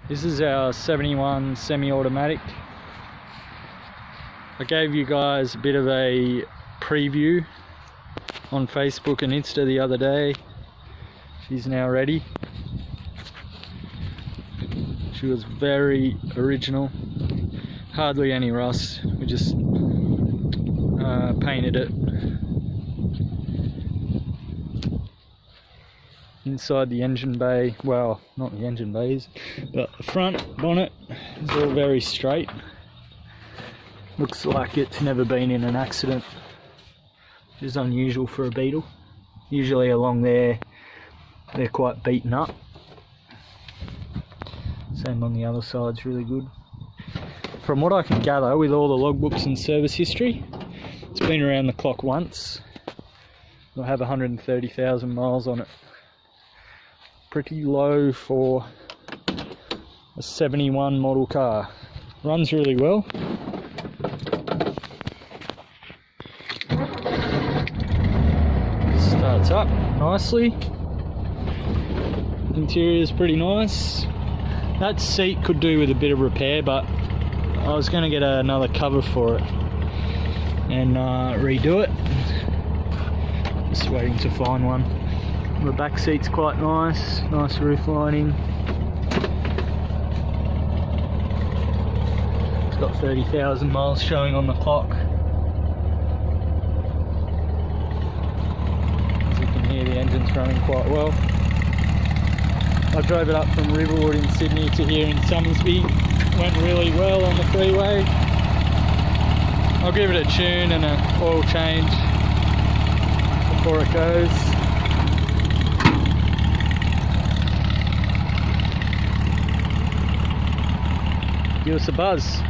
This is our 71 semi-automatic. I gave you guys a bit of a preview on Facebook and Insta the other day. She's now ready. She was very original, hardly any rust. We just painted it. Inside the engine bay, well, not the engine bays, but the front bonnet is all very straight. Looks like it's never been in an accident, which is unusual for a Beetle. Usually along there, they're quite beaten up. Same on the other side's really good. From what I can gather, with all the logbooks and service history, it's been around the clock once. It'll have 130,000 miles on it. Pretty low for a 71 model car. Runs really well. Starts up nicely. Interior is pretty nice. That seat could do with a bit of repair, but I was going to get another cover for it and redo it. Just waiting to find one. The back seat's quite nice, nice roof lining. It's got 30,000 miles showing on the clock. As you can hear, the engine's running quite well. I drove it up from Riverwood in Sydney to here in Somersby. Went really well on the freeway. I'll give it a tune and an oil change before it goes. Give us a buzz.